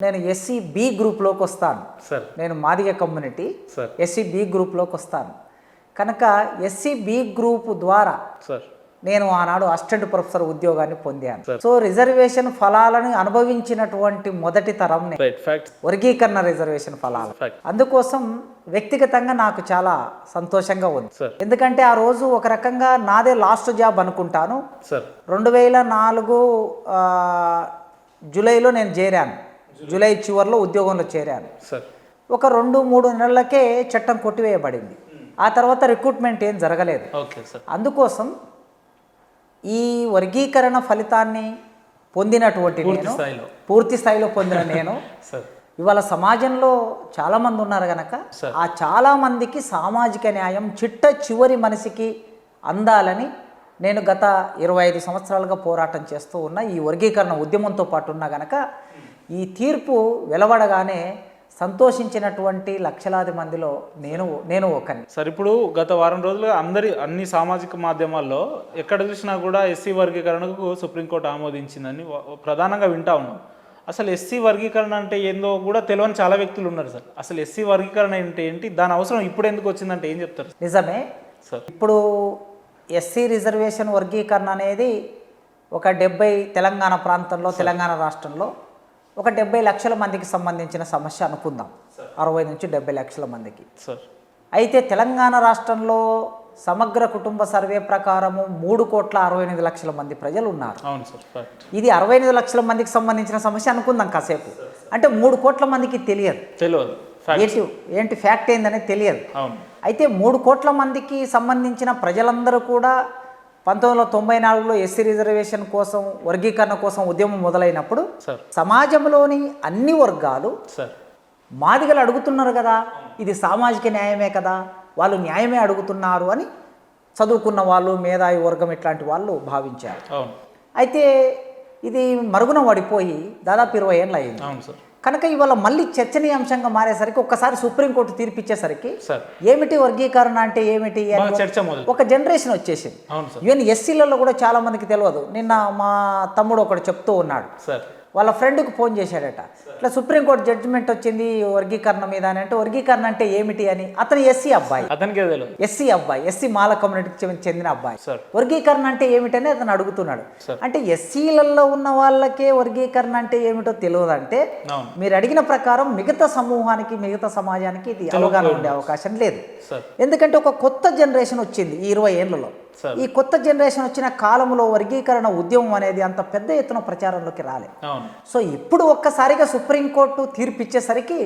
నేను SC B గ్రూప్లోకి వస్తాను సార్. నేను Madiga community sir. SC B గ్రూప్లోకి వస్తాను కనుక ఎస్సీ బి గ్రూప్ ద్వారా సార్ నేను ఆనాడు అసిస్టెంట్ ప్రొఫెసర్ ఉద్యోగాన్ని పొందాను. సో రిజర్వేషన్ ఫలాలను అనుభవించినటువంటి మొదటి తరం వర్గీకరణ రిజర్వేషన్ ఫలాలు. అందుకోసం వ్యక్తిగతంగా నాకు చాలా సంతోషంగా ఉంది. ఎందుకంటే ఆ రోజు ఒక రకంగా నాదే లాస్ట్ జాబ్ అనుకుంటాను. 2004 జూలైలో నేను చేరాను. జూలై చివరిలో ఉద్యోగంలో చేరాను. ఒక 2-3 నెలలకే చట్టం కొట్టివేయబడింది. ఆ తర్వాత రిక్రూట్మెంట్ ఏం జరగలేదు. అందుకోసం ఈ వర్గీకరణ ఫలితాన్ని పొందినటువంటి నేను పూర్తి స్థాయిలో పొందిన నేను ఇవాళ సమాజంలో చాలామంది ఉన్నారు కనుక ఆ చాలామందికి సామాజిక న్యాయం చిట్ట చివరి మనిషికి అందాలని నేను గత 25 సంవత్సరాలుగా పోరాటం చేస్తూ ఉన్న ఈ వర్గీకరణ ఉద్యమంతో పాటు ఉన్నా గనక ఈ తీర్పు వెలువడగానే సంతోషించినటువంటి లక్షలాది మందిలో నేను ఒకని. సార్, ఇప్పుడు గత వారం రోజులుగా అన్ని సామాజిక మాధ్యమాల్లో ఎక్కడ చూసినా కూడా ఎస్సీ వర్గీకరణకు సుప్రీంకోర్టు ఆమోదించిందని ప్రధానంగా వింటా ఉన్నాం. అసలు ఎస్సీ వర్గీకరణ అంటే ఏందో కూడా తెలియని చాలా వ్యక్తులు ఉన్నారు సార్. అసలు ఎస్సీ వర్గీకరణ అంటే ఏంటి, దాని అవసరం ఇప్పుడు ఎందుకు వచ్చిందంటే ఏం చెప్తారు? నిజమే సార్, ఇప్పుడు ఎస్సీ రిజర్వేషన్ వర్గీకరణ అనేది ఒక 70 తెలంగాణ ప్రాంతంలో తెలంగాణ రాష్ట్రంలో ఒక 70 లక్షల మందికి సంబంధించిన సమస్య అనుకుందాం. 60 నుంచి 70 లక్షల మందికి. అయితే తెలంగాణ రాష్ట్రంలో సమగ్ర కుటుంబ సర్వే ప్రకారము 3,68,00,000 మంది ప్రజలు ఉన్నారు. ఇది 68 లక్షల మందికి సంబంధించిన సమస్య అనుకుందాం కాసేపు. అంటే 3 కోట్ల మందికి తెలియదు. ఏంటి ఫ్యాక్ట్ ఏందనేది తెలియదు. అయితే 3 కోట్ల మందికి సంబంధించిన ప్రజలందరూ కూడా 1994లో ఎస్సీ రిజర్వేషన్ కోసం వర్గీకరణ కోసం ఉద్యమం మొదలైనప్పుడు సమాజంలోని అన్ని వర్గాలు మాదిగలు అడుగుతున్నారు కదా, ఇది సామాజిక న్యాయమే కదా, వాళ్ళు న్యాయమే అడుగుతున్నారు అని చదువుకున్న వాళ్ళు, మేధావి వర్గం ఇట్లాంటి వాళ్ళు భావించారు. అయితే ఇది మరుగున పడిపోయి దాదాపు 20 ఏళ్ళు అయింది కనుక ఇవాళ మళ్ళీ చర్చనీయాంశంగా మారేసరికి ఒక్కసారి సుప్రీంకోర్టు తీర్పిచ్చేసరికి ఏమిటి వర్గీకరణ అంటే ఏమిటి ఒక జనరేషన్ వచ్చేసింది. ఈవెన్ ఎస్సీలలో కూడా చాలా మందికి తెలియదు. నిన్న మా తమ్ముడు ఒకడు చెప్తూ ఉన్నాడు, వాళ్ళ ఫ్రెండ్కి ఫోన్ చేశాడట, ఇట్లా సుప్రీంకోర్టు జడ్జిమెంట్ వచ్చింది వర్గీకరణ మీద అని. అంటే వర్గీకరణ అంటే ఏమిటి అని. అతను ఎస్సీ అబ్బాయి, ఎస్సీ మాల కమ్యూనిటీకి చెందిన అబ్బాయి. వర్గీకరణ అంటే ఏమిటని అతను అడుగుతున్నాడు. అంటే ఎస్సీలలో ఉన్న వాళ్ళకే వర్గీకరణ అంటే ఏమిటో తెలియదంటే మీరు అడిగిన ప్రకారం మిగతా సమూహానికి, మిగతా సమాజానికి ఇది అవగాహన ఉండే అవకాశం లేదు. ఎందుకంటే ఒక కొత్త జనరేషన్ వచ్చింది ఈ 20 ఏళ్లలో. ఈ కొత్త జనరేషన్ వచ్చిన కాలంలో వర్గీకరణ ఉద్యమం అనేది అంత పెద్ద ఎత్తున ప్రచారంలోకి రాలేదు. సో ఇప్పుడు ఒక్కసారిగా సుప్రీంకోర్టు తీర్పు ఇచ్చేసరికి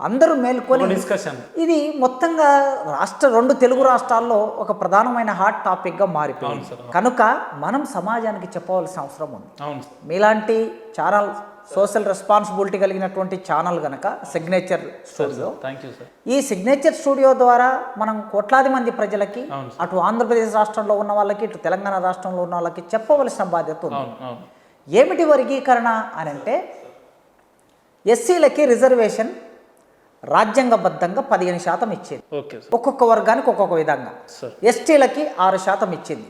అందరూ మేల్కొని ఇది మొత్తంగా 2 తెలుగు రాష్ట్రాల్లో ఒక ప్రధానమైన హాట్ టాపిక్గా మారిపోయింది. కనుక మనం సమాజానికి చెప్పవలసిన అవసరం ఉంది. మీలాంటి ఛానల్ సోషల్ రెస్పాన్సిబిలిటీ కలిగినటువంటి ఛానల్ కనుక సిగ్నేచర్ స్టూడియో, ఈ సిగ్నేచర్ స్టూడియో ద్వారా మనం కోట్లాది మంది ప్రజలకి అటు ఆంధ్రప్రదేశ్ రాష్ట్రంలో ఉన్న వాళ్ళకి, ఇటు తెలంగాణ రాష్ట్రంలో ఉన్న వాళ్ళకి చెప్పవలసిన బాధ్యత ఉంది. ఏమిటి వర్గీకరణ అని అంటే, ఎస్సీలకి రిజర్వేషన్ రాజ్యాంగబద్ధంగా 15% ఇచ్చింది. ఒక్కొక్క వర్గానికి ఒక్కొక్క విధంగా. ఎస్టీలకి 6% ఇచ్చింది.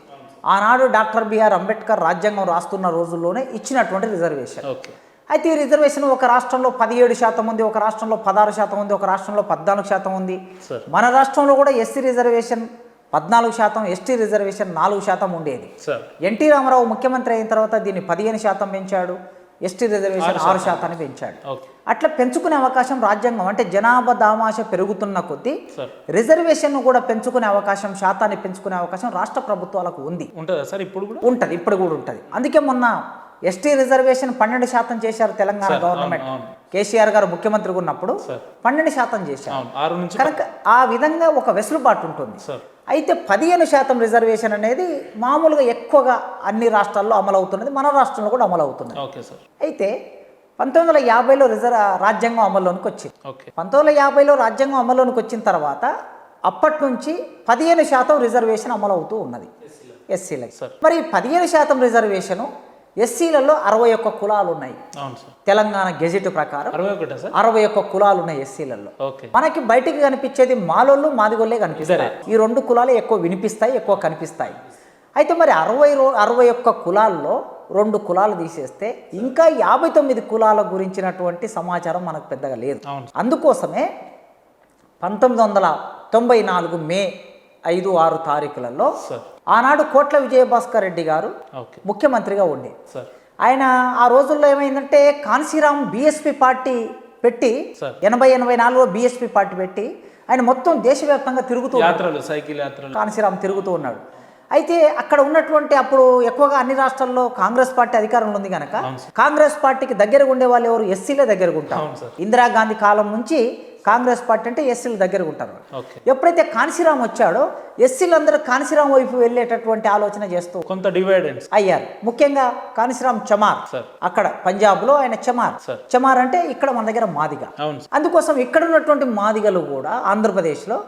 ఆనాడు డాక్టర్ బిఆర్ అంబేద్కర్ రాజ్యాంగం రాస్తున్న రోజుల్లోనే ఇచ్చినటువంటి రిజర్వేషన్. అయితే ఈ రిజర్వేషన్ ఒక రాష్ట్రంలో 17% ఉంది, ఒక రాష్ట్రంలో 16% ఉంది, ఒక రాష్ట్రంలో 14% ఉంది. మన రాష్ట్రంలో కూడా ఎస్సీ రిజర్వేషన్ 14%, ఎస్టీ రిజర్వేషన్ 4% ఉండేది. ఎన్టీ రామారావు ముఖ్యమంత్రి అయిన తర్వాత దీన్ని 15% పెంచాడు, ఎస్టీ రిజర్వేషన్ 6% పెంచాడు. అట్లా పెంచుకునే అవకాశం రాజ్యాంగం, అంటే జనాభా దామాష పెరుగుతున్న కొద్దీ రిజర్వేషన్ కూడా పెంచుకునే అవకాశం, శాతాన్ని పెంచుకునే అవకాశం రాష్ట్ర ప్రభుత్వాలకు ఉంది. ఉంటుంది, ఇప్పుడు కూడా ఉంటుంది. అందుకే మొన్న ఎస్టీ రిజర్వేషన్ 12% చేశారు తెలంగాణ గవర్నమెంట్. కేసీఆర్ గారు ముఖ్యమంత్రిగా ఉన్నప్పుడు 12% చేశారు. కనుక ఆ విధంగా ఒక వెసులుబాటు ఉంటుంది. అయితే 15% రిజర్వేషన్ అనేది మామూలుగా ఎక్కువగా అన్ని రాష్ట్రాల్లో అమలు అవుతున్నది, మన రాష్ట్రంలో కూడా అమలు అవుతున్నది. అయితే 1950లో రాజ్యాంగం అమల్లోనికి వచ్చింది. 1950లో రాజ్యాంగం అమల్లోనికి వచ్చిన తర్వాత అప్పటి నుంచి 15% రిజర్వేషన్ అమలు అవుతూ ఉన్నది ఎస్సీలకి. మరి 15% రిజర్వేషను ఎస్సీలలో 61 కులాలు ఉన్నాయి. తెలంగాణ గెజెట్ ప్రకారం 61 కులాలు ఉన్నాయి ఎస్సీలలో. మనకి బయటికి కనిపించేది మాలోళ్ళు, మాదిగోళ్ళే కనిపిస్తాయి. ఈ 2 కులాలు ఎక్కువ వినిపిస్తాయి, ఎక్కువ కనిపిస్తాయి. అయితే మరి 61 కులాల్లో 2 కులాలు తీసేస్తే ఇంకా 59 కులాల గురించినటువంటి సమాచారం మనకు పెద్దగా లేదు. అవును. అందుకోసమే 1994 మే 5-6 తారీఖులలో ఆనాడు కోట్ల విజయభాస్కర్ రెడ్డి గారు ఓకే ముఖ్యమంత్రిగా ఉండే సార్ ఆయన ఆ రోజుల్లో ఏమైందంటే కాన్సీరామ్ బీఎస్పీ పార్టీ పెట్టి 84లో బీఎస్పీ పార్టీ పెట్టి ఆయన మొత్తం దేశవ్యాప్తంగా తిరుగుతూ యాత్రలు సైకిల్ యాత్రలు కాన్సీరామ్ తిరుగుతూ ఉన్నాడు. అయితే అక్కడ ఉన్నటువంటి అప్పుడు ఎక్కువగా అన్ని రాష్ట్రాల్లో కాంగ్రెస్ పార్టీ అధికారంలో ఉంది కనుక కాంగ్రెస్ పార్టీకి దగ్గరగా ఉండే వాళ్ళు ఎవరు ఎస్సీలే దగ్గరగా ఉంటారు. ఇందిరాగాంధీ కాలం నుంచి కాంగ్రెస్ పార్టీ అంటే ఎస్సీలు దగ్గరగా ఉంటారు. ఎప్పుడైతే కాన్సీరామ్ వచ్చాడో ఎస్సీలందరూ కాన్సీరామ్ వైపు వెళ్ళేటటువంటి ఆలోచన చేస్తూ కొంత డివైడెన్స్ అయ్యారు. ముఖ్యంగా కాన్సీరామ్ చమార్ అక్కడ పంజాబ్లో ఆయన చమార్ అంటే ఇక్కడ మన దగ్గర మాదిగ. అందుకోసం ఇక్కడ ఉన్నటువంటి మాదిగలు కూడా ఆంధ్రప్రదేశ్లో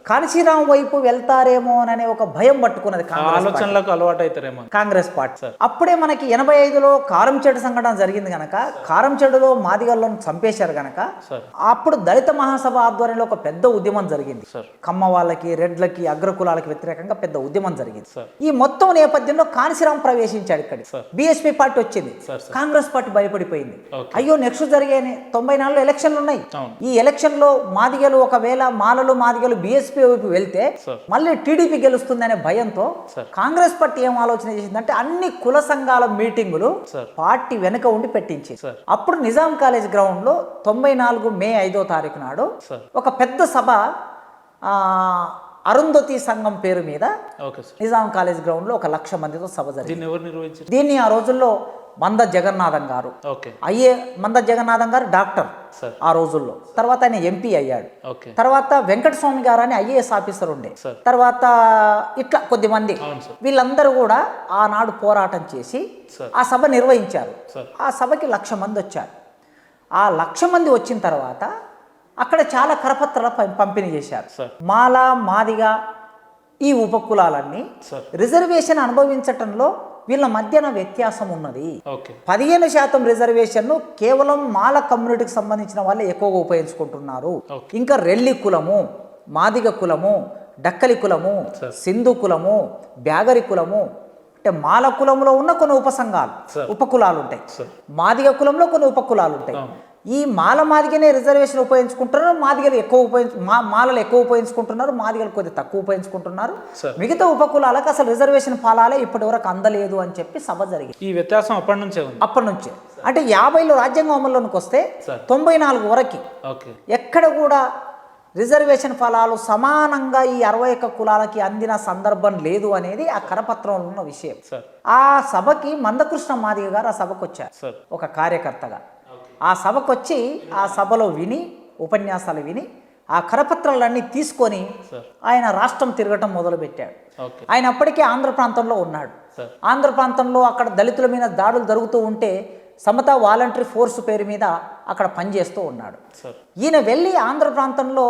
కాన్సీరామ్ వైపు వెళ్తారేమో అనే ఒక భయం పట్టుకున్నది ఆలోచనలకు అలవాటు అవుతారేమో కాంగ్రెస్ పార్టీ. అప్పుడే మనకి 85లో కారంచేడు సంఘటన జరిగింది కనుక కారంచేడులో మాదిగలను చంపేశారు కనుక అప్పుడు దళిత మహాసభ ఆధ్వర్యంలో ఒక పెద్ద ఉద్యమం జరిగింది. కమ్మ వాళ్ళకి రెడ్లకి అగ్రకులాలకి వ్యతిరేకంగా పెద్ద ఉద్యమం జరిగింది. ఈ మొత్తం నేపథ్యంలో కాన్సీరామ్ ప్రవేశించాడు. ఇక్కడ బీఎస్పీ పార్టీ వచ్చింది, కాంగ్రెస్ పార్టీ భయపడిపోయింది. అయ్యో నెక్స్ట్ జరిగే 94లో ఎలక్షన్లు ఉన్నాయి. ఈ ఎలక్షన్ లో మాదిగలు ఒకవేళ మాలలు మాదిగలు బీఎస్పీ వైపు వెళ్తే మళ్ళీ టీడీపీ గెలుస్తుందనే భయంతో కాంగ్రెస్ పార్టీ ఏం ఆలోచన చేసిందంటే అన్ని కుల సంఘాల మీటింగులు పార్టీ వెనుక ఉండి పెట్టించింది. అప్పుడు నిజాం కాలేజ్ గ్రౌండ్ లో 94 మే 5వ తారీఖు నాడు ఒక పెద్ద సభ అరుంధతి సంఘం పేరు మీద నిజాం కాలేజ్ గ్రౌండ్ లో 1,00,000 మందితో సభ జరిగింది. దీన్ని ఆ రోజుల్లో మంద జగన్నాథం గారు మంద జగన్నాథం గారు డాక్టర్ ఆ రోజుల్లో, తర్వాత ఆయన ఎంపీ అయ్యాడు. తర్వాత వెంకటస్వామి గారు అని ఐఏఎస్ ఆఫీసర్ ఉండే, తర్వాత ఇట్లా కొద్దిమంది వీళ్ళందరూ కూడా ఆనాడు పోరాటం చేసి ఆ సభ నిర్వహించారు. ఆ సభకి 1,00,000 మంది వచ్చారు. ఆ 1,00,000 మంది వచ్చిన తర్వాత అక్కడ చాలా కరపత్రాల పంపిణీ చేశారు. మాల మాదిగ ఈ ఉపకులాలన్నీ రిజర్వేషన్ అనుభవించటంలో వీళ్ళ మధ్యన వ్యత్యాసం ఉన్నది. 15% రిజర్వేషన్ కేవలం మాల కమ్యూనిటీకి సంబంధించిన వాళ్ళే ఎక్కువగా ఉపయోగించుకుంటున్నారు. ఇంకా రెల్లి కులము, మాదిగ కులము, డక్కలి కులము, సింధు కులము, బ్యాగరి కులము అంటే మాల కులంలో ఉన్న కొన్ని ఉపకులాలు ఉంటాయి. మాదిగ కులంలో కొన్ని ఉపకులాలు ఉంటాయి. ఈ మాదిగనే రిజర్వేషన్ ఉపయోగించుకుంటున్నారు, మాదిగలు మాలలు ఎక్కువ ఉపయోగించుకుంటున్నారు, మాదిగలు కొద్దిగా తక్కువ ఉపయోగించుకుంటున్నారు. మిగతా ఉపకులాలకు అసలు రిజర్వేషన్ ఫలాలే ఇప్పటి వరకు అందలేదు అని చెప్పి సభ జరిగింది. ఈ వ్యత్యాసం అప్పటి నుంచే అంటే 50లో రాజ్యాంగం అమల్లోకి వస్తే 94 వరకు ఎక్కడ కూడా రిజర్వేషన్ ఫలాలు సమానంగా ఈ 61 కులాలకి అందిన సందర్భం లేదు అనేది ఆ కరపత్రంలో ఉన్న విషయం. ఆ సభకి మందకృష్ణ మాదిగ గారు ఆ సభకు వచ్చారు ఒక కార్యకర్తగా. ఆ సభకు వచ్చి ఆ సభలో ఉపన్యాసాలు విని ఆ కరపత్రాలన్నీ తీసుకొని ఆయన రాష్ట్రం తిరగటం మొదలుపెట్టాడు. ఆయన అప్పటికే ఆంధ్ర ప్రాంతంలో ఉన్నాడు. ఆంధ్ర ప్రాంతంలో అక్కడ దళితుల మీద దాడులు జరుగుతూ ఉంటే సమతా వాలంటరీ ఫోర్స్ పేరు మీద అక్కడ పనిచేస్తూ ఉన్నాడు. ఈయన వెళ్ళి ఆంధ్ర ప్రాంతంలో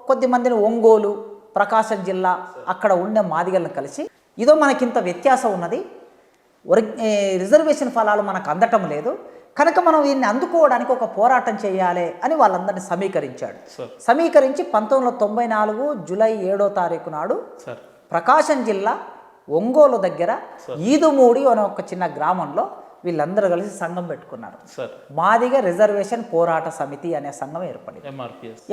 కొద్దిమందిని ఒంగోలు, ప్రకాశం జిల్లా అక్కడ ఉండే మాదిగలను కలిసి ఇదో మనకింత వ్యత్యాసం ఉన్నది, రిజర్వేషన్ ఫలాలు మనకు అందటం లేదు కనుక మనం దీన్ని అందుకోవడానికి ఒక పోరాటం చేయాలి అని వాళ్ళందరినీ సమీకరించాడు. సమీకరించి 1994 జూలై 7వ తారీఖు నాడు ప్రకాశం జిల్లా ఒంగోలు దగ్గర ఈదుమూడి అనే ఒక చిన్న గ్రామంలో వీళ్ళందరూ కలిసి సంఘం పెట్టుకున్నారు. మాదిగ రిజర్వేషన్ పోరాట సమితి అనే సంఘం ఏర్పడింది, ఎంఆర్పిఎస్.